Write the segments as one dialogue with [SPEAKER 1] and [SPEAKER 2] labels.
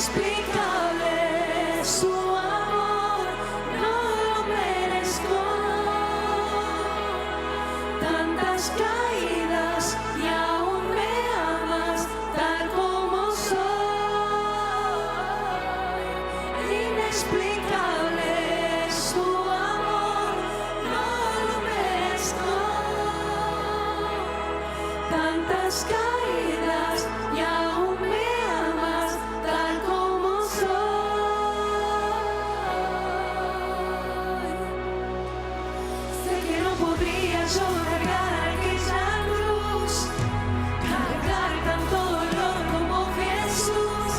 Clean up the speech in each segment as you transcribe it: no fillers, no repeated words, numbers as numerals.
[SPEAKER 1] Inexplicable su amor, no lo merezco. Tantas caídas y aún me amas tal como soy. Inexplicable su amor, no lo merezco. Tantas caídas y aún me amas tal como soy. Sé que no podría yo cargar aquella cruz, cargar tanto dolor como Jesús.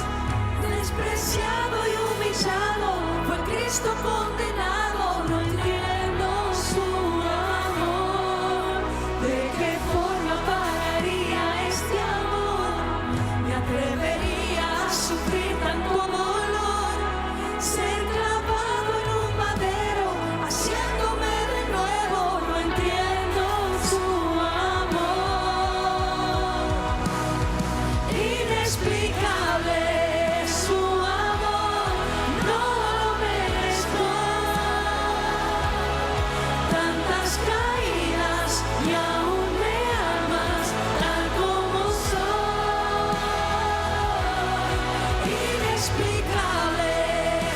[SPEAKER 1] Despreciado y humillado, fue Cristo condenado. No entiendo su amor. ¿De qué forma pagaría este amor? Me atrevería a sufrir tanto dolor, ser clavado en un madero, haciéndome de nuevo. No entiendo su amor. Inexplicable su amor, no lo merezco. Tantas caídas y aún me amas tal como soy. Inexplicable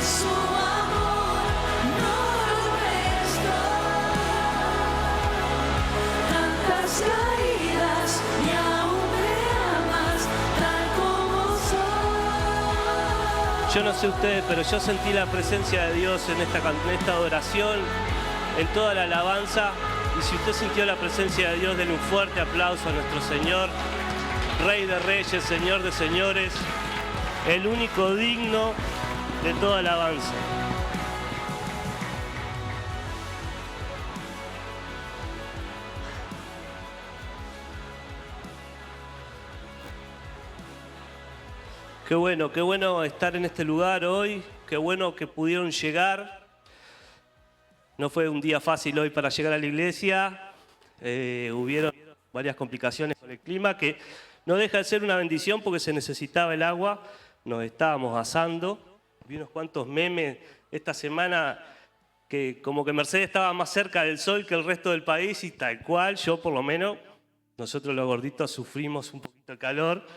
[SPEAKER 1] su amor, no lo merezco. Tantas caídas y aún me amas tal como soy.
[SPEAKER 2] Yo no sé ustedes, pero yo sentí la presencia de Dios en esta adoración, en toda la alabanza. Y si usted sintió la presencia de Dios, denle un fuerte aplauso a nuestro Señor, Rey de Reyes, Señor de Señores, el único digno de toda alabanza. Qué bueno estar en este lugar hoy, qué bueno que pudieron llegar. No fue un día fácil hoy para llegar a la iglesia, hubieron varias complicaciones con el clima, que no deja de ser una bendición porque se necesitaba el agua, nos estábamos asando. Vi unos cuantos memes esta semana que como que Mercedes estaba más cerca del sol que el resto del país y tal cual, yo por lo menos, nosotros los gorditos sufrimos un poquito el calor.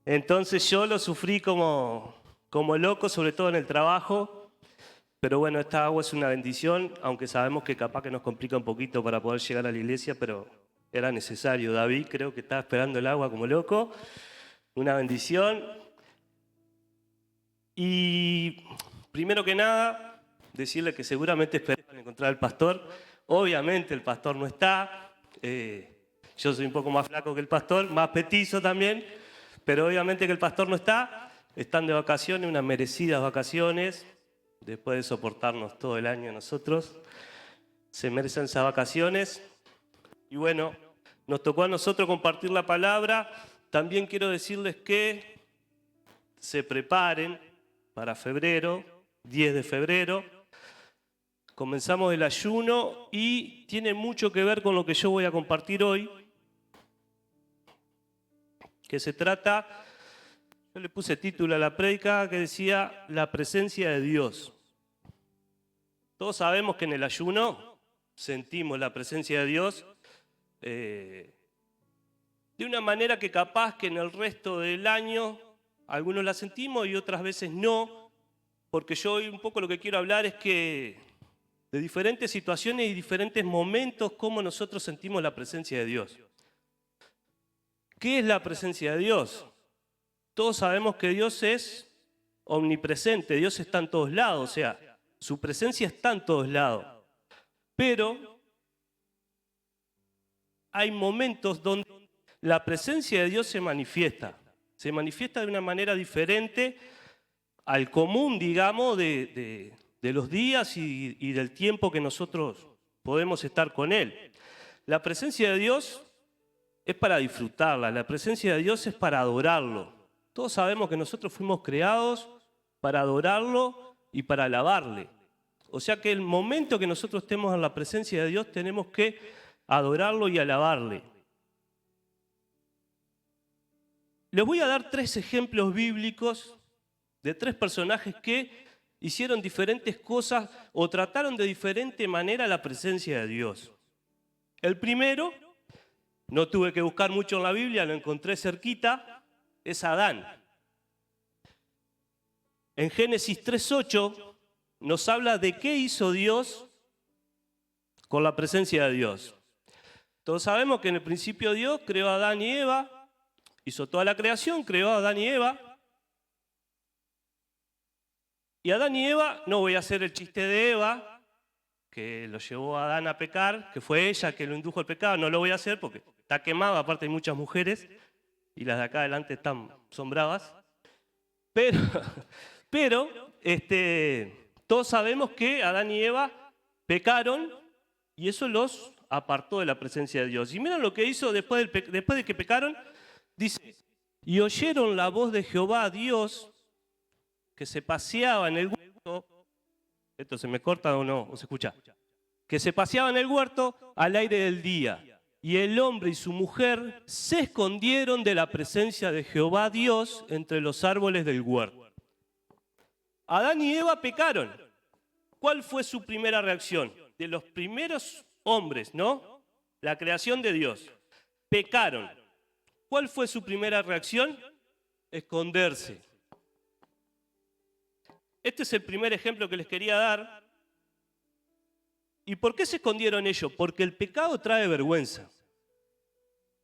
[SPEAKER 2] Entonces yo lo sufrí como loco, sobre todo en el trabajo. Pero bueno, esta agua es una bendición, aunque sabemos que capaz que nos complica un poquito para poder llegar a la iglesia, pero era necesario. David creo que estaba esperando el agua como loco. Una bendición. Y primero que nada, decirle que seguramente esperaban encontrar al pastor. Obviamente el pastor no está. Yo soy un poco más flaco que el pastor, más petizo también. Pero obviamente que el pastor no está. Están de vacaciones, unas merecidas vacaciones. Después de soportarnos todo el año nosotros, se merecen esas vacaciones. Y bueno, nos tocó a nosotros compartir la palabra. También quiero decirles que se preparen para febrero, 10 de febrero. Comenzamos el ayuno y tiene mucho que ver con lo que yo voy a compartir hoy. Que se trata... Yo le puse título a la prédica que decía la presencia de Dios. Todos sabemos que en el ayuno sentimos la presencia de Dios de una manera que capaz que en el resto del año algunos la sentimos y otras veces no, porque yo hoy un poco lo que quiero hablar es que de diferentes situaciones y diferentes momentos cómo nosotros sentimos la presencia de Dios. ¿Qué es la presencia de Dios? Todos sabemos que Dios es omnipresente, Dios está en todos lados, o sea, su presencia está en todos lados. Pero hay momentos donde la presencia de Dios se manifiesta de una manera diferente al común, digamos, de los días y del tiempo que nosotros podemos estar con Él. La presencia de Dios es para disfrutarla, la presencia de Dios es para adorarlo. Todos sabemos que nosotros fuimos creados para adorarlo y para alabarle. O sea que el momento que nosotros estemos en la presencia de Dios tenemos que adorarlo y alabarle. Les voy a dar 3 ejemplos bíblicos de tres personajes que hicieron diferentes cosas o trataron de diferente manera la presencia de Dios. El primero, no tuve que buscar mucho en la Biblia, lo encontré cerquita, es Adán. En Génesis 3:8 nos habla de qué hizo Dios con la presencia de Dios. Todos sabemos que en el principio Dios creó a Adán y Eva, hizo toda la creación, creó a Adán y Eva. Y Adán y Eva, no voy a hacer el chiste de Eva, que lo llevó a Adán a pecar, que fue ella que lo indujo al pecado, no lo voy a hacer porque está quemado, aparte hay muchas mujeres, y las de acá adelante son bravas. Pero todos sabemos que Adán y Eva pecaron y eso los apartó de la presencia de Dios. Y miren lo que hizo después de que pecaron, dice, y oyeron la voz de Jehová Dios que se paseaba en el huerto, ¿esto se me corta o no? ¿O se escucha? Que se paseaba en el huerto al aire del día. Y el hombre y su mujer se escondieron de la presencia de Jehová Dios entre los árboles del huerto. Adán y Eva pecaron. ¿Cuál fue su primera reacción? De los primeros hombres, ¿no? La creación de Dios. Pecaron. ¿Cuál fue su primera reacción? Esconderse. Este es el primer ejemplo que les quería dar. ¿Y por qué se escondieron ellos? Porque el pecado trae vergüenza.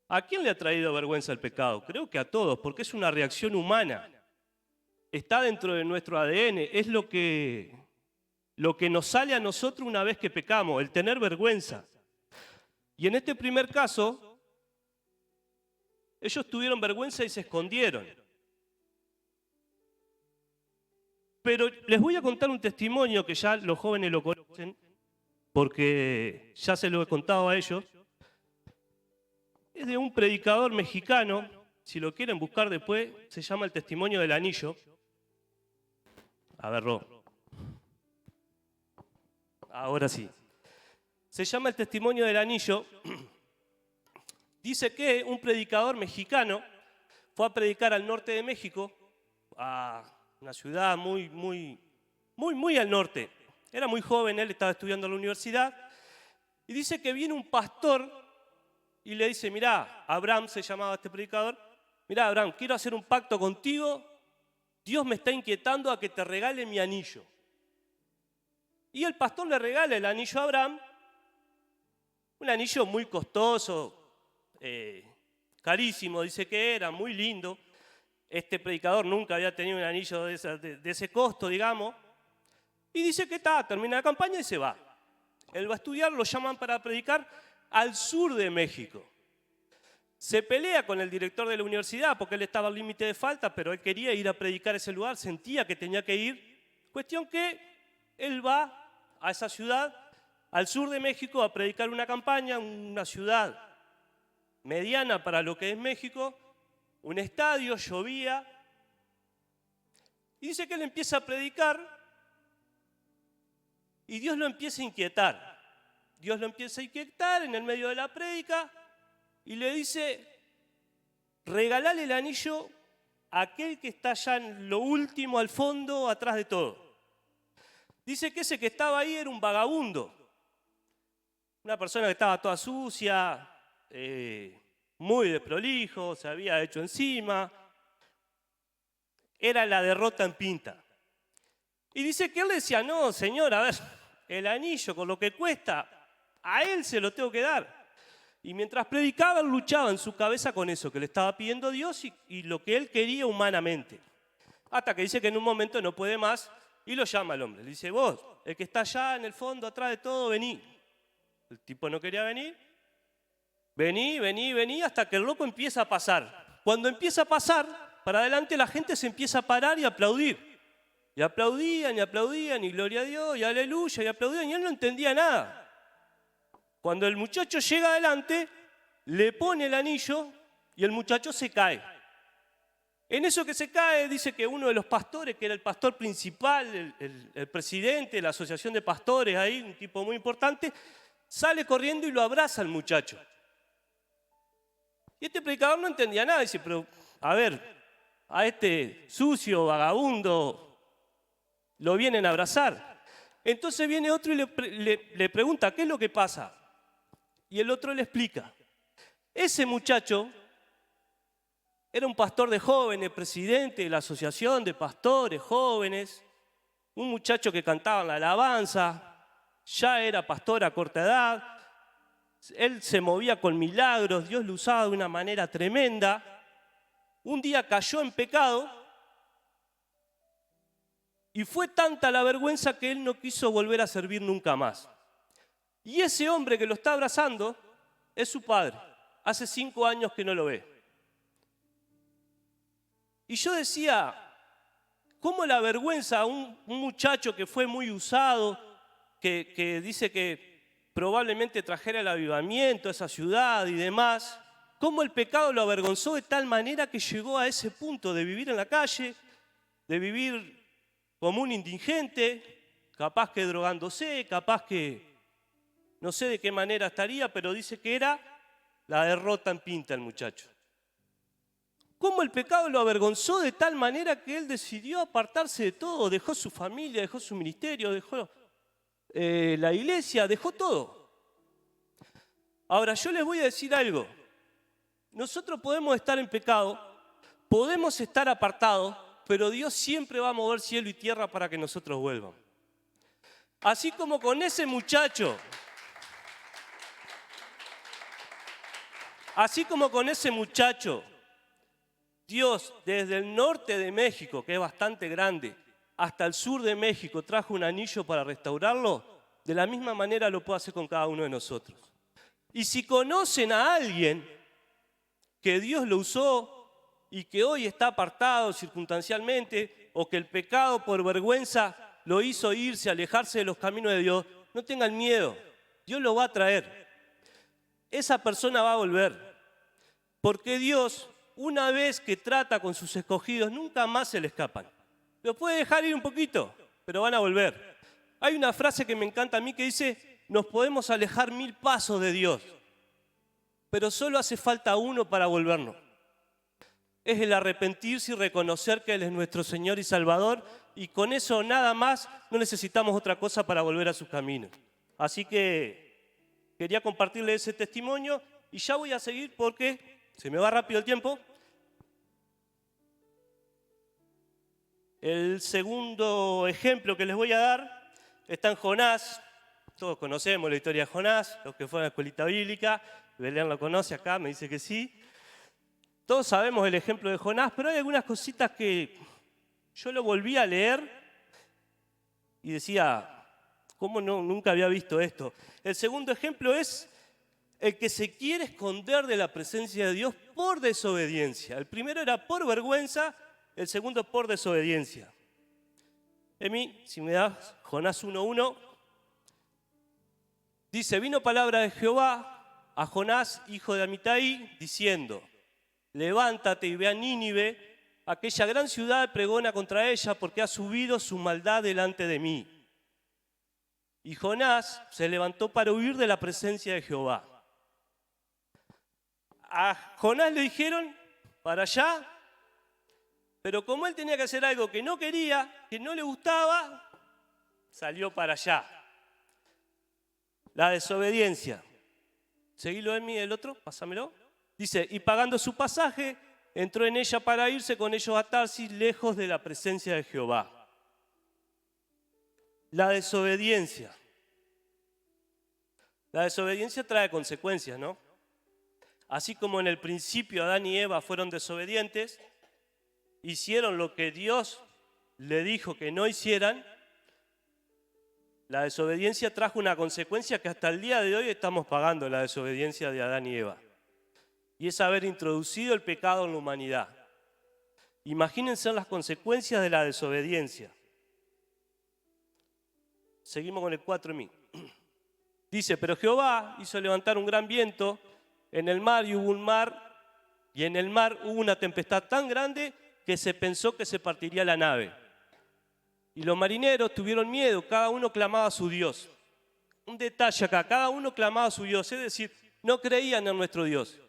[SPEAKER 2] ¿A quién le ha traído vergüenza el pecado? Creo que a todos, porque es una reacción humana. Está dentro de nuestro ADN, es lo que nos sale a nosotros una vez que pecamos, el tener vergüenza. Y en este primer caso, ellos tuvieron vergüenza y se escondieron. Pero les voy a contar un testimonio que ya los jóvenes lo conocen, porque ya se lo he contado a ellos. Es de un predicador mexicano, si lo quieren buscar después, se llama El Testimonio del Anillo. A ver, Ro. Ahora sí. Se llama El Testimonio del Anillo. Dice que un predicador mexicano fue a predicar al norte de México, a una ciudad muy al norte. Era muy joven, él estaba estudiando en la universidad. Y dice que viene un pastor y le dice, mirá, Abraham se llamaba este predicador, mirá, Abraham, quiero hacer un pacto contigo, Dios me está inquietando a que te regale mi anillo. Y el pastor le regala el anillo a Abraham, un anillo muy costoso, carísimo, dice que era, muy lindo. Este predicador nunca había tenido un anillo de ese costo, digamos. Y dice que termina la campaña y se va. Él va a estudiar, lo llaman para predicar al sur de México. Se pelea con el director de la universidad porque él estaba al límite de falta, pero él quería ir a predicar a ese lugar, sentía que tenía que ir. Cuestión que él va a esa ciudad, al sur de México, a predicar una campaña, una ciudad mediana para lo que es México, un estadio, llovía. Y dice que él empieza a predicar y Dios lo empieza a inquietar. Dios lo empieza a inquietar en el medio de la prédica y le dice, regalale el anillo a aquel que está allá en lo último, al fondo, atrás de todo. Dice que ese que estaba ahí era un vagabundo, una persona que estaba toda sucia, muy desprolijo, se había hecho encima, era la derrota en pinta. Y dice que él decía, no, señor, a ver, el anillo con lo que cuesta, a él se lo tengo que dar. Y mientras predicaba, él luchaba en su cabeza con eso que le estaba pidiendo Dios y lo que él quería humanamente. Hasta que dice que en un momento no puede más y lo llama al hombre. Le dice, vos, el que está allá en el fondo, atrás de todo, vení. El tipo no quería venir. Vení, hasta que el loco empieza a pasar. Cuando empieza a pasar, para adelante la gente se empieza a parar y a aplaudir. Y aplaudían, y gloria a Dios, y aleluya, y aplaudían, y él no entendía nada. Cuando el muchacho llega adelante, le pone el anillo y el muchacho se cae. En eso que se cae, dice que uno de los pastores, que era el pastor principal, el presidente de la asociación de pastores ahí, un tipo muy importante, sale corriendo y lo abraza al muchacho. Y este predicador no entendía nada, dice, pero, a ver, a este sucio, vagabundo, lo vienen a abrazar. Entonces viene otro y le pregunta, ¿qué es lo que pasa? Y el otro le explica. Ese muchacho era un pastor de jóvenes, presidente de la asociación de pastores jóvenes, un muchacho que cantaba en la alabanza, ya era pastor a corta edad, él se movía con milagros, Dios lo usaba de una manera tremenda. Un día cayó en pecado y fue tanta la vergüenza que él no quiso volver a servir nunca más. Y ese hombre que lo está abrazando es su padre. Hace 5 años que no lo ve. Y yo decía, ¿cómo la vergüenza a un muchacho que fue muy usado, que dice que probablemente trajera el avivamiento a esa ciudad y demás, cómo el pecado lo avergonzó de tal manera que llegó a ese punto de vivir en la calle, de vivir como un indigente, capaz que drogándose, capaz que no sé de qué manera estaría, pero dice que era la derrota en pinta el muchacho. Cómo el pecado lo avergonzó de tal manera que él decidió apartarse de todo, dejó su familia, dejó su ministerio, dejó la iglesia, dejó todo. Ahora yo les voy a decir algo. Nosotros podemos estar en pecado, podemos estar apartados, pero Dios siempre va a mover cielo y tierra para que nosotros vuelvamos. Así como con ese muchacho, Dios desde el norte de México, que es bastante grande, hasta el sur de México trajo un anillo para restaurarlo, de la misma manera lo puede hacer con cada uno de nosotros. Y si conocen a alguien que Dios lo usó y que hoy está apartado circunstancialmente, o que el pecado por vergüenza lo hizo irse, alejarse de los caminos de Dios, no tengan miedo, Dios lo va a traer. Esa persona va a volver, porque Dios, una vez que trata con sus escogidos, nunca más se le escapan. Los puede dejar ir un poquito, pero van a volver. Hay una frase que me encanta a mí que dice, nos podemos alejar 1000 pasos de Dios, pero solo hace falta uno para volvernos. Es el arrepentirse y reconocer que Él es nuestro Señor y Salvador, y con eso nada más, no necesitamos otra cosa para volver a sus caminos. Así que quería compartirles ese testimonio y ya voy a seguir porque se me va rápido el tiempo. El segundo ejemplo que les voy a dar está en Jonás. Todos conocemos la historia de Jonás, los que fueron a la escuelita bíblica. Belén lo conoce acá, me dice que sí. Todos sabemos el ejemplo de Jonás, pero hay algunas cositas que yo lo volví a leer y decía, ¿cómo no? Nunca había visto esto. El segundo ejemplo es el que se quiere esconder de la presencia de Dios por desobediencia. El primero era por vergüenza, el segundo por desobediencia. Emi, si me das Jonás 1:1, dice, vino palabra de Jehová a Jonás, hijo de Amitai, diciendo, levántate y ve a Nínive, aquella gran ciudad, pregona contra ella, porque ha subido su maldad delante de mí. Y Jonás se levantó para huir de la presencia de Jehová. A Jonás le dijeron, para allá, pero como él tenía que hacer algo que no quería, que no le gustaba, salió para allá. La desobediencia. Seguilo, Emi, el otro, pásamelo. Dice, y pagando su pasaje, entró en ella para irse con ellos a Tarsis, lejos de la presencia de Jehová. La desobediencia. La desobediencia trae consecuencias, ¿no? Así como en el principio Adán y Eva fueron desobedientes, hicieron lo que Dios le dijo que no hicieran, la desobediencia trajo una consecuencia que hasta el día de hoy estamos pagando, la desobediencia de Adán y Eva. Y es haber introducido el pecado en la humanidad. Imagínense las consecuencias de la desobediencia. Seguimos con el 4.000. Dice, pero Jehová hizo levantar un gran viento en el mar y hubo un mar, y en el mar hubo una tempestad tan grande que se pensó que se partiría la nave. Y los marineros tuvieron miedo, cada uno clamaba a su Dios. Un detalle acá, cada uno clamaba a su Dios, es decir, no creían en nuestro Dios,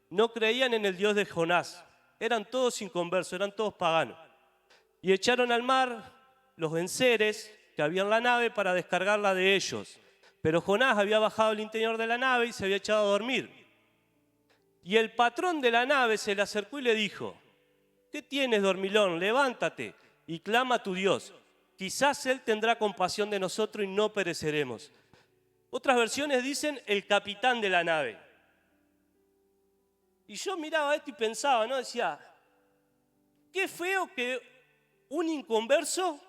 [SPEAKER 2] no creían en el Dios de Jonás, Eran todos inconversos, eran todos paganos. Y echaron al mar los enseres que había en la nave para descargarla de ellos. Pero Jonás había bajado al interior de la nave y se había echado a dormir. Y el patrón de la nave se le acercó y le dijo: ¿qué tienes, dormilón? Levántate y clama a tu Dios. Quizás Él tendrá compasión de nosotros y no pereceremos. Otras versiones dicen el capitán de la nave. Y yo miraba esto y pensaba, ¿no? Decía, qué feo que un inconverso,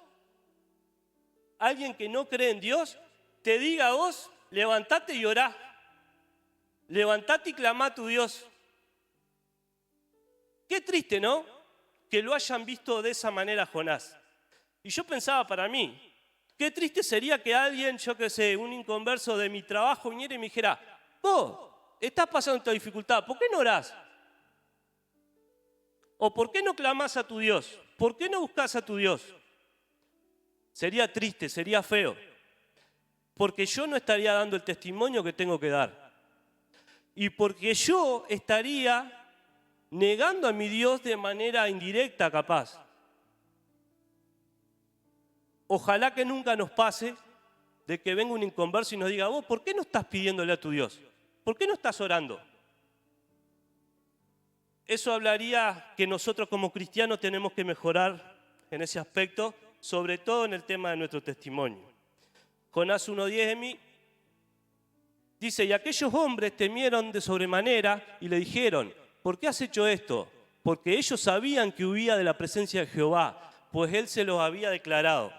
[SPEAKER 2] alguien que no cree en Dios, te diga a vos, levantate y orá. Levantate y clamá a tu Dios. Qué triste, ¿no? Que lo hayan visto de esa manera Jonás. Y yo pensaba para mí, qué triste sería que alguien, yo qué sé, un inconverso de mi trabajo viniera y me dijera: vos, estás pasando esta dificultad, ¿por qué no orás? ¿O por qué no clamás a tu Dios? ¿Por qué no buscás a tu Dios? Sería triste, sería feo. Porque yo no estaría dando el testimonio que tengo que dar. Y porque yo estaría negando a mi Dios de manera indirecta, capaz. Ojalá que nunca nos pase de que venga un inconverso y nos diga: vos, ¿por qué no estás pidiéndole a tu Dios? ¿Por qué no estás orando? Eso hablaría que nosotros como cristianos tenemos que mejorar en ese aspecto, sobre todo en el tema de nuestro testimonio. Jonás 1:10 dice: y aquellos hombres temieron de sobremanera y le dijeron: ¿por qué has hecho esto? Porque ellos sabían que huía de la presencia de Jehová, pues Él se los había declarado.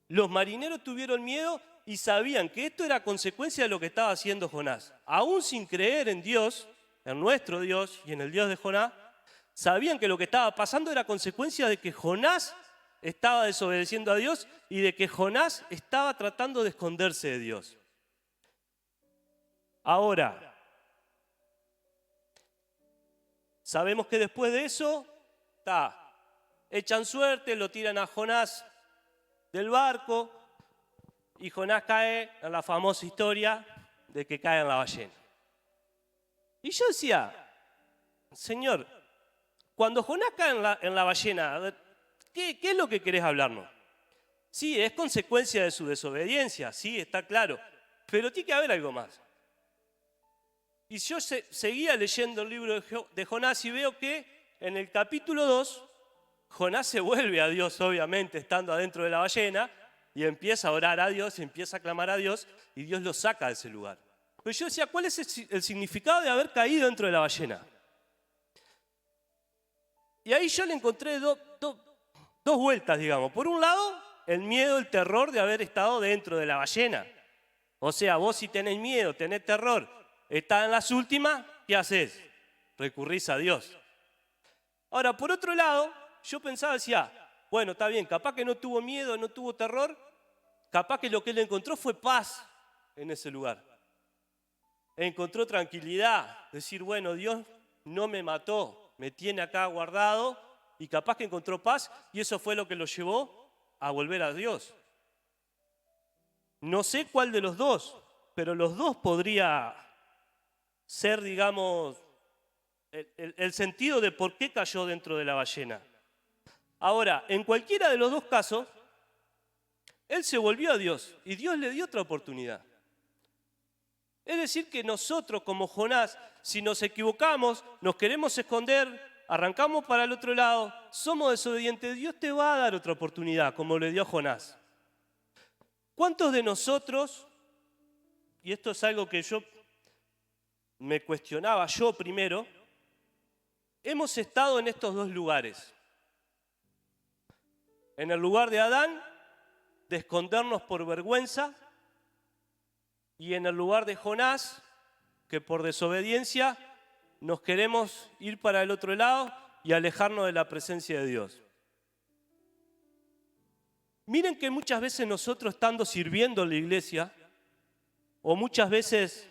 [SPEAKER 2] Los marineros tuvieron miedo y sabían que esto era consecuencia de lo que estaba haciendo Jonás. Aún sin creer en Dios, en nuestro Dios y en el Dios de Jonás, sabían que lo que estaba pasando era consecuencia de que Jonás estaba desobedeciendo a Dios y de que Jonás estaba tratando de esconderse de Dios. Ahora, sabemos que después de eso, echan suerte, lo tiran a Jonás del barco y Jonás cae en la famosa historia de que cae en la ballena. Y yo decía: Señor, cuando Jonás cae en la ballena, ¿qué es lo que querés hablarnos? Sí, es consecuencia de su desobediencia, sí, está claro, pero tiene que haber algo más. Y yo seguía leyendo el libro de Jonás y veo que en el capítulo 2, Jonás se vuelve a Dios, obviamente, estando adentro de la ballena, y empieza a orar a Dios, y empieza a clamar a Dios, y Dios lo saca de ese lugar. Pero yo decía, ¿cuál es el significado de haber caído dentro de la ballena? Y ahí yo le encontré dos vueltas, digamos. Por un lado, el miedo, el terror de haber estado dentro de la ballena. O sea, vos si tenés miedo, tenés terror, estás en las últimas, ¿qué haces? Recurrís a Dios. Ahora, por otro lado, yo pensaba, decía, bueno, está bien, capaz que no tuvo miedo, no tuvo terror, capaz que lo que él encontró fue paz en ese lugar. Encontró tranquilidad, decir, bueno, Dios no me mató, me tiene acá guardado, y capaz que encontró paz, y eso fue lo que lo llevó a volver a Dios. No sé cuál de los dos, pero los dos podría ser, digamos, el sentido de por qué cayó dentro de la ballena. Ahora, en cualquiera de los dos casos, él se volvió a Dios y Dios le dio otra oportunidad. Es decir, que nosotros como Jonás, si nos equivocamos, nos queremos esconder, arrancamos para el otro lado, somos desobedientes, Dios te va a dar otra oportunidad, como le dio a Jonás. ¿Cuántos de nosotros, y esto es algo que yo me cuestionaba yo primero, hemos estado en estos dos lugares? En el lugar de Adán, de escondernos por vergüenza, y en el lugar de Jonás, que por desobediencia nos queremos ir para el otro lado y alejarnos de la presencia de Dios. Miren que muchas veces nosotros estando sirviendo en la iglesia, o muchas veces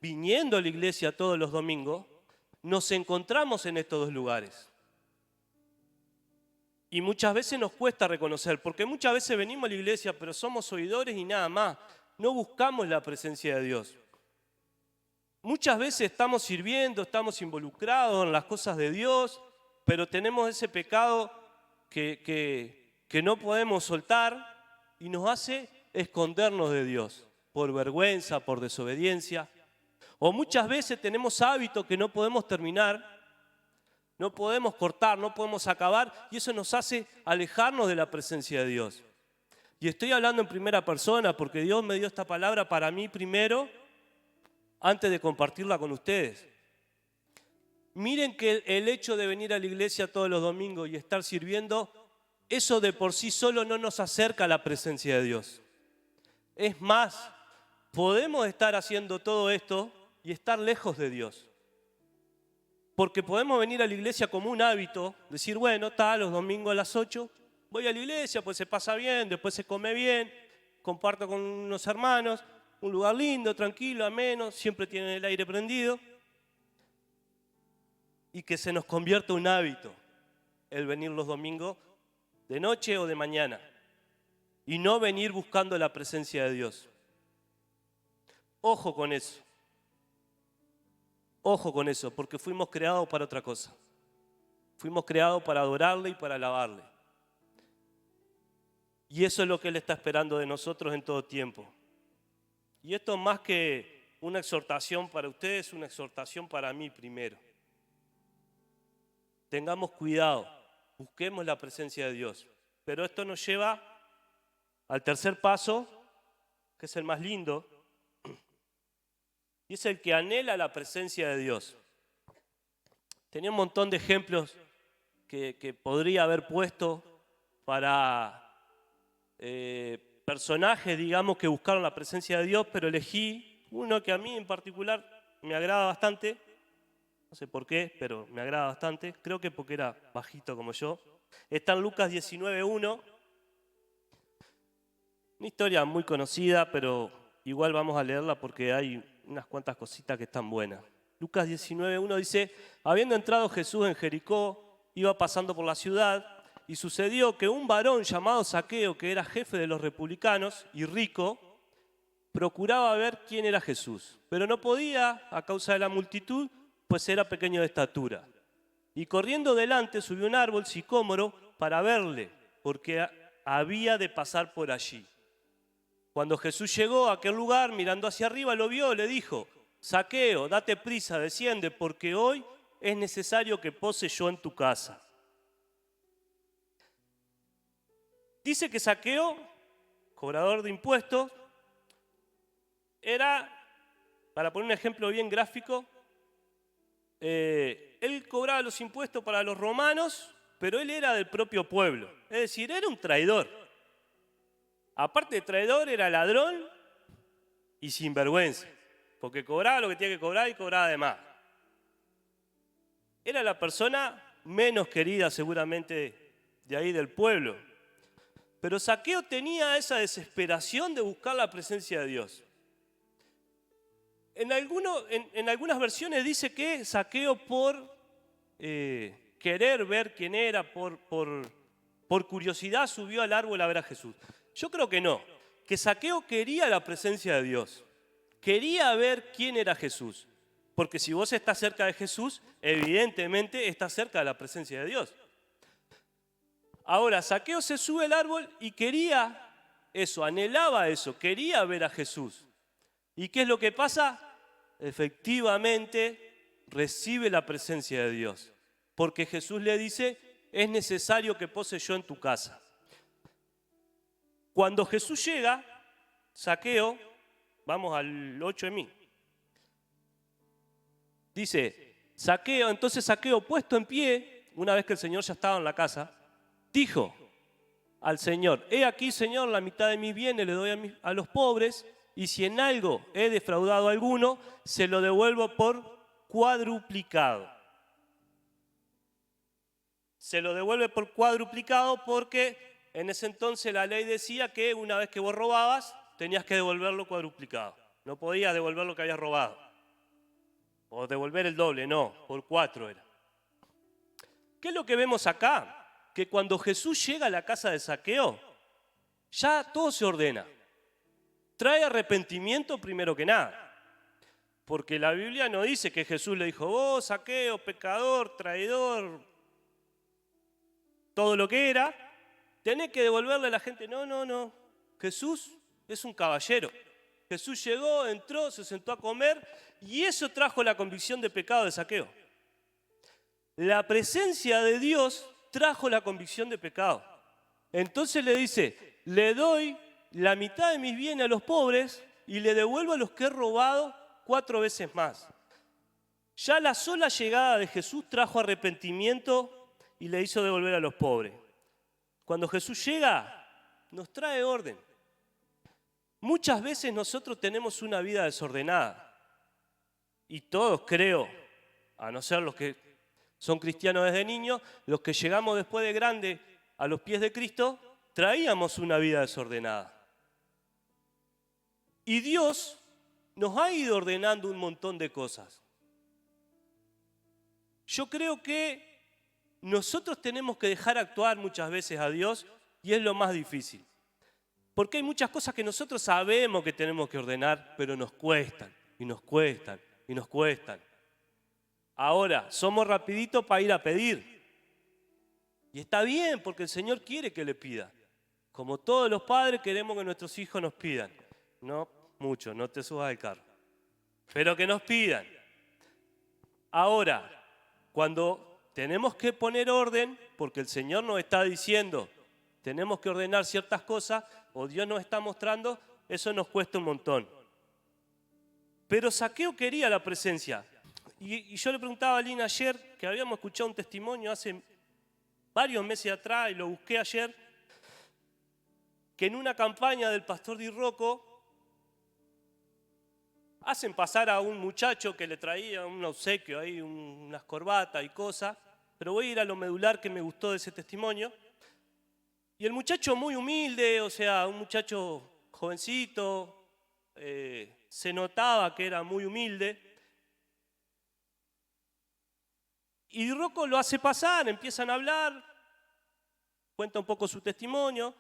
[SPEAKER 2] viniendo a la iglesia todos los domingos, nos encontramos en estos dos lugares. Y muchas veces nos cuesta reconocer, porque muchas veces venimos a la iglesia, pero somos oidores y nada más. No buscamos la presencia de Dios. Muchas veces estamos sirviendo, estamos involucrados en las cosas de Dios, pero tenemos ese pecado que no podemos soltar y nos hace escondernos de Dios por vergüenza, por desobediencia. O muchas veces tenemos hábitos que no podemos terminar, no podemos cortar, no podemos acabar y eso nos hace alejarnos de la presencia de Dios. Y estoy hablando en primera persona porque Dios me dio esta palabra para mí primero, antes de compartirla con ustedes. Miren que el hecho de venir a la iglesia todos los domingos y estar sirviendo, eso de por sí solo no nos acerca a la presencia de Dios. Es más, podemos estar haciendo todo esto y estar lejos de Dios. Porque podemos venir a la iglesia como un hábito, decir, bueno, los domingos a las 8, voy a la iglesia, pues se pasa bien, después se come bien, comparto con unos hermanos, un lugar lindo, tranquilo, ameno, siempre tienen el aire prendido. Y que se nos convierta un hábito el venir los domingos de noche o de mañana y no venir buscando la presencia de Dios. Ojo con eso. Ojo con eso, porque fuimos creados para otra cosa. Fuimos creados para adorarle y para alabarle. Y eso es lo que Él está esperando de nosotros en todo tiempo. Y esto más que una exhortación para ustedes, es una exhortación para mí primero. Tengamos cuidado, busquemos la presencia de Dios. Pero esto nos lleva al tercer paso, que es el más lindo, y es el que anhela la presencia de Dios. Tenía un montón de ejemplos que podría haber puesto para personajes, digamos, que buscaron la presencia de Dios, pero elegí uno que a mí en particular me agrada bastante. No sé por qué, pero me agrada bastante. Creo que porque era bajito como yo. Está en Lucas 19:1. Una historia muy conocida, pero igual vamos a leerla porque hay unas cuantas cositas que están buenas. Lucas 19:1 dice, habiendo entrado Jesús en Jericó, iba pasando por la ciudad, y sucedió que un varón llamado Zaqueo, que era jefe de los republicanos y rico, procuraba ver quién era Jesús, pero no podía a causa de la multitud, pues era pequeño de estatura. Y corriendo delante subió un árbol sicómoro para verle, porque había de pasar por allí. Cuando Jesús llegó a aquel lugar, mirando hacia arriba, lo vio, le dijo, Zaqueo, date prisa, desciende, porque hoy es necesario que pose yo en tu casa. Dice que Zaqueo, cobrador de impuestos, era, para poner un ejemplo bien gráfico, él cobraba los impuestos para los romanos, pero él era del propio pueblo. Es decir, era un traidor. Aparte de traidor, era ladrón y sinvergüenza, porque cobraba lo que tenía que cobrar y cobraba de más. Era la persona menos querida seguramente de ahí del pueblo. Pero Zaqueo tenía esa desesperación de buscar la presencia de Dios. En algunas versiones dice que Zaqueo por querer ver quién era, por curiosidad subió al árbol a ver a Jesús. Yo creo que no, que Zaqueo quería la presencia de Dios, quería ver quién era Jesús. Porque si vos estás cerca de Jesús, evidentemente estás cerca de la presencia de Dios. Ahora, Zaqueo se sube al árbol y quería eso, anhelaba eso, quería ver a Jesús. ¿Y qué es lo que pasa? Efectivamente, recibe la presencia de Dios. Porque Jesús le dice, es necesario que pose yo en tu casa. Cuando Jesús llega, Zaqueo, vamos al 8 de mí. Dice, entonces Zaqueo, puesto en pie, una vez que el Señor ya estaba en la casa, dijo al Señor, he aquí, Señor, la mitad de mis bienes le doy a los pobres, y si en algo he defraudado a alguno, se lo devuelvo por cuadruplicado. Se lo devuelve por cuadruplicado porque en ese entonces la ley decía que una vez que vos robabas, tenías que devolverlo cuadruplicado. No podías devolver lo que habías robado. O devolver el doble, no, por 4 era. ¿Qué es lo que vemos acá? Que cuando Jesús llega a la casa de Zaqueo, ya todo se ordena. Trae arrepentimiento primero que nada. Porque la Biblia no dice que Jesús le dijo, vos, Zaqueo, pecador, traidor, todo lo que era, tenés que devolverle a la gente. No, no, no. Jesús es un caballero. Jesús llegó, entró, se sentó a comer y eso trajo la convicción de pecado de Zaqueo. La presencia de Dios trajo la convicción de pecado. Entonces le dice, le doy la mitad de mis bienes a los pobres y le devuelvo a los que he robado 4 veces más. Ya la sola llegada de Jesús trajo arrepentimiento y le hizo devolver a los pobres. Cuando Jesús llega, nos trae orden. Muchas veces nosotros tenemos una vida desordenada. Y todos, creo, a no ser los que son cristianos desde niños, los que llegamos después de grande a los pies de Cristo, traíamos una vida desordenada. Y Dios nos ha ido ordenando un montón de cosas. Yo creo que nosotros tenemos que dejar actuar muchas veces a Dios y es lo más difícil. Porque hay muchas cosas que nosotros sabemos que tenemos que ordenar, pero nos cuestan, y nos cuestan, y nos cuestan. Ahora, somos rapiditos para ir a pedir. Y está bien, porque el Señor quiere que le pida. Como todos los padres queremos que nuestros hijos nos pidan. No mucho, no te subas al carro. Pero que nos pidan. Ahora, cuando tenemos que poner orden, porque el Señor nos está diciendo, tenemos que ordenar ciertas cosas, o Dios nos está mostrando, eso nos cuesta un montón. Pero Zaqueo quería la presencia. Y yo le preguntaba a Lina ayer, que habíamos escuchado un testimonio hace varios meses atrás, y lo busqué ayer, que en una campaña del pastor Di Rocco, hacen pasar a un muchacho que le traía un obsequio, ahí, unas corbatas y cosas, pero voy a ir a lo medular que me gustó de ese testimonio. Y el muchacho muy humilde, o sea, un muchacho jovencito, se notaba que era muy humilde. Y Di Rocco lo hace pasar, empiezan a hablar, cuenta un poco su testimonio,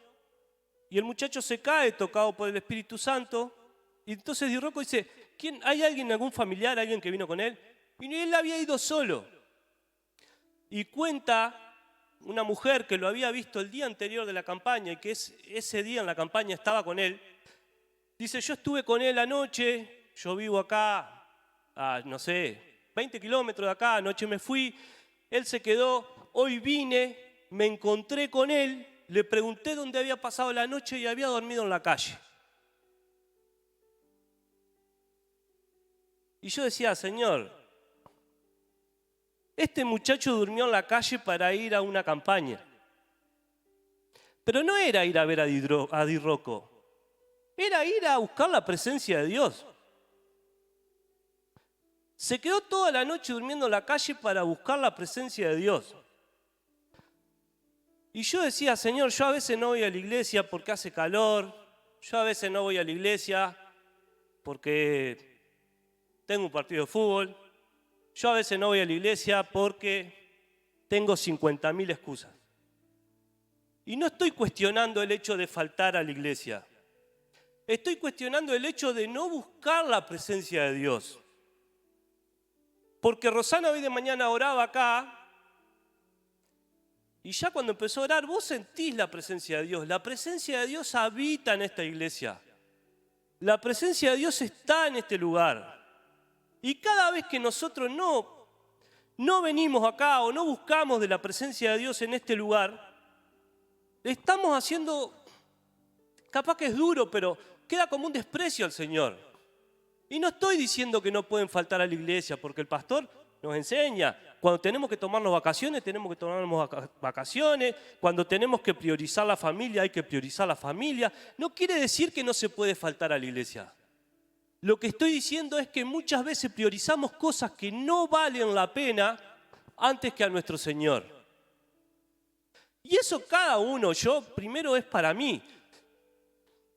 [SPEAKER 2] y el muchacho se cae tocado por el Espíritu Santo. Y entonces Di Rocco dice, ¿hay alguien, algún familiar, alguien que vino con él? Y él había ido solo. Y cuenta una mujer que lo había visto el día anterior de la campaña y que ese día en la campaña estaba con él. Dice, yo estuve con él anoche, yo vivo acá, a, no sé, 20 kilómetros de acá, anoche me fui, él se quedó, hoy vine, me encontré con él, le pregunté dónde había pasado la noche y había dormido en la calle. Y yo decía, Señor, este muchacho durmió en la calle para ir a una campaña. Pero no era ir a ver a Di Rocco, era ir a buscar la presencia de Dios. Se quedó toda la noche durmiendo en la calle para buscar la presencia de Dios. Y yo decía, Señor, yo a veces no voy a la iglesia porque hace calor, yo a veces no voy a la iglesia porque tengo un partido de fútbol, yo a veces no voy a la iglesia porque tengo 50.000 excusas. Y no estoy cuestionando el hecho de faltar a la iglesia. Estoy cuestionando el hecho de no buscar la presencia de Dios. Porque Rosana hoy de mañana oraba acá y ya cuando empezó a orar vos sentís la presencia de Dios. La presencia de Dios habita en esta iglesia. La presencia de Dios está en este lugar. Y cada vez que nosotros no venimos acá o no buscamos de la presencia de Dios en este lugar, estamos haciendo, capaz que es duro, pero queda como un desprecio al Señor. Y no estoy diciendo que no pueden faltar a la iglesia, porque el pastor nos enseña, cuando tenemos que tomarnos vacaciones, tenemos que tomarnos vacaciones, cuando tenemos que priorizar la familia, hay que priorizar la familia. No quiere decir que no se puede faltar a la iglesia. Lo que estoy diciendo es que muchas veces priorizamos cosas que no valen la pena antes que a nuestro Señor. Y eso cada uno, yo primero es para mí.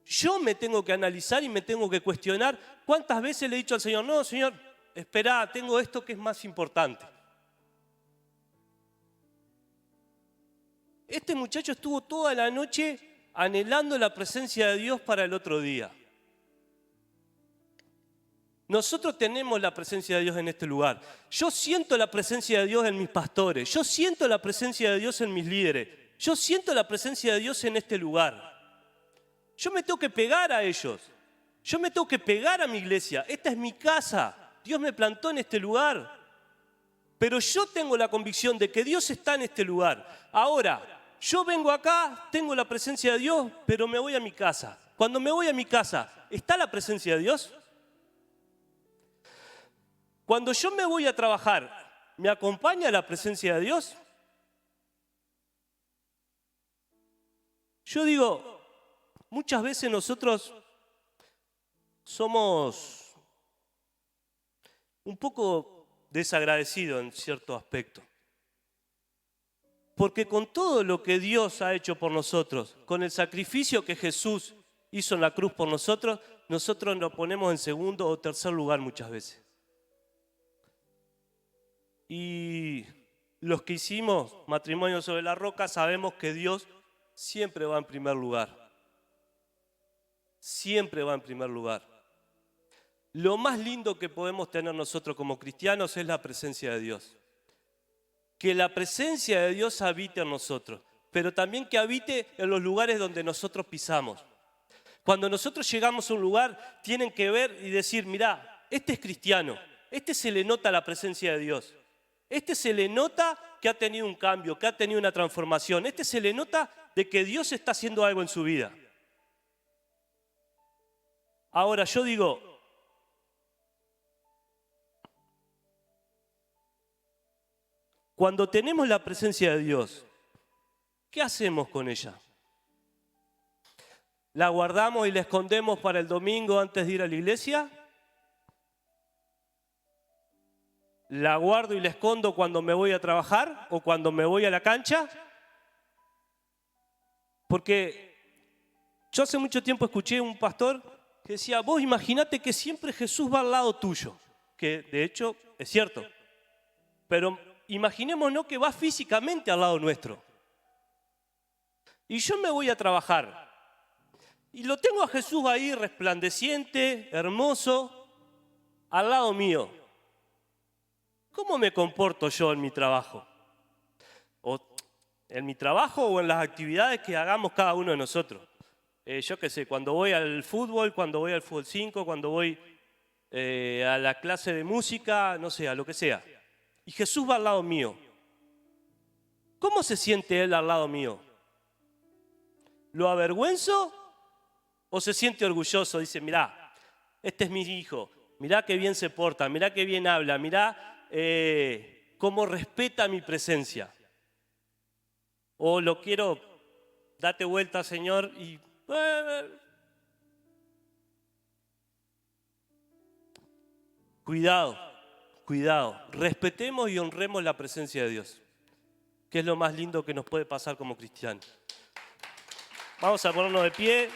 [SPEAKER 2] Yo me tengo que analizar y me tengo que cuestionar cuántas veces le he dicho al Señor, no, Señor, esperá, tengo esto que es más importante. Este muchacho estuvo toda la noche anhelando la presencia de Dios para el otro día. Nosotros tenemos la presencia de Dios en este lugar. Yo siento la presencia de Dios en mis pastores. Yo siento la presencia de Dios en mis líderes. Yo siento la presencia de Dios en este lugar. Yo me tengo que pegar a ellos. Yo me tengo que pegar a mi iglesia. Esta es mi casa. Dios me plantó en este lugar. Pero yo tengo la convicción de que Dios está en este lugar. Ahora, yo vengo acá, tengo la presencia de Dios, pero me voy a mi casa. Cuando me voy a mi casa, ¿está la presencia de Dios? Cuando yo me voy a trabajar, ¿me acompaña la presencia de Dios? Yo digo, muchas veces nosotros somos un poco desagradecidos en cierto aspecto. Porque con todo lo que Dios ha hecho por nosotros, con el sacrificio que Jesús hizo en la cruz por nosotros, nosotros nos ponemos en segundo o tercer lugar muchas veces. Y los que hicimos matrimonio sobre la roca sabemos que Dios siempre va en primer lugar. Siempre va en primer lugar. Lo más lindo que podemos tener nosotros como cristianos es la presencia de Dios. Que la presencia de Dios habite en nosotros, pero también que habite en los lugares donde nosotros pisamos. Cuando nosotros llegamos a un lugar, tienen que ver y decir, mirá, este es cristiano, este se le nota la presencia de Dios. Este se le nota que ha tenido un cambio, que ha tenido una transformación. Este se le nota de que Dios está haciendo algo en su vida. Ahora yo digo, cuando tenemos la presencia de Dios, ¿qué hacemos con ella? ¿La guardamos y la escondemos para el domingo antes de ir a la iglesia? ¿La guardo y la escondo cuando me voy a trabajar o cuando me voy a la cancha? Porque yo hace mucho tiempo escuché un pastor que decía, vos imaginate que siempre Jesús va al lado tuyo, que de hecho es cierto, pero imaginémonos que va físicamente al lado nuestro. Y yo me voy a trabajar y lo tengo a Jesús ahí resplandeciente, hermoso, al lado mío. ¿Cómo me comporto yo en mi trabajo? O en mi trabajo o en las actividades que hagamos cada uno de nosotros. Yo qué sé, cuando voy al fútbol, cuando voy al fútbol 5, cuando voy a la clase de música, no sé, a lo que sea. Y Jesús va al lado mío. ¿Cómo se siente Él al lado mío? ¿Lo avergüenzo o se siente orgulloso? Dice, mirá, este es mi hijo, mirá qué bien se porta, mirá qué bien habla, mirá cómo respeta mi presencia. O lo quiero, date vuelta, Señor, y... Cuidado, cuidado. Respetemos y honremos la presencia de Dios, que es lo más lindo que nos puede pasar como cristianos. Vamos a ponernos de pie.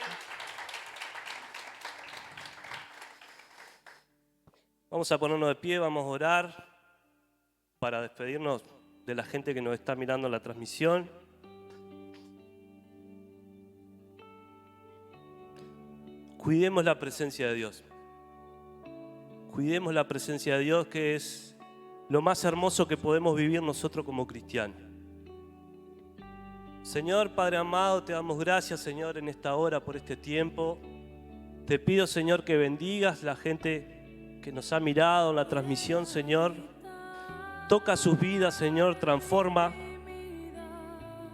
[SPEAKER 2] Vamos a ponernos de pie, vamos a orar para despedirnos de la gente que nos está mirando la transmisión. Cuidemos la presencia de Dios. Cuidemos la presencia de Dios, que es lo más hermoso que podemos vivir nosotros como cristianos. Señor, Padre amado, te damos gracias, Señor, en esta hora por este tiempo. Te pido, Señor, que bendigas la gente que nos ha mirado en la transmisión, Señor. Toca sus vidas, Señor, transforma.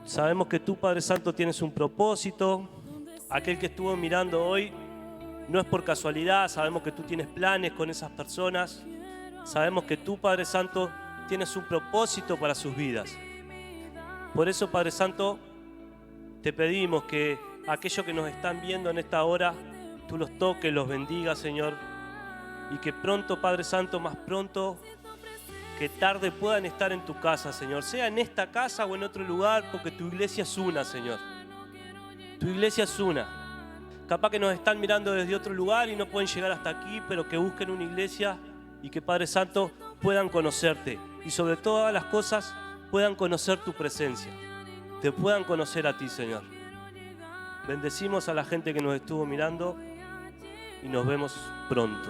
[SPEAKER 2] Sabemos que tú, Padre Santo, tienes un propósito. Aquel que estuvo mirando hoy no es por casualidad. Sabemos que tú tienes planes con esas personas. Sabemos que tú, Padre Santo, tienes un propósito para sus vidas. Por eso, Padre Santo, te pedimos que aquellos que nos están viendo en esta hora, tú los toques, los bendigas, Señor. Y que pronto, Padre Santo, más pronto que tarde puedan estar en tu casa, Señor. Sea en esta casa o en otro lugar, porque tu iglesia es una, Señor. Tu iglesia es una. Capaz que nos están mirando desde otro lugar y no pueden llegar hasta aquí, pero que busquen una iglesia y que, Padre Santo, puedan conocerte. Y sobre todas las cosas, puedan conocer tu presencia. Te puedan conocer a ti, Señor. Bendecimos a la gente que nos estuvo mirando y nos vemos pronto.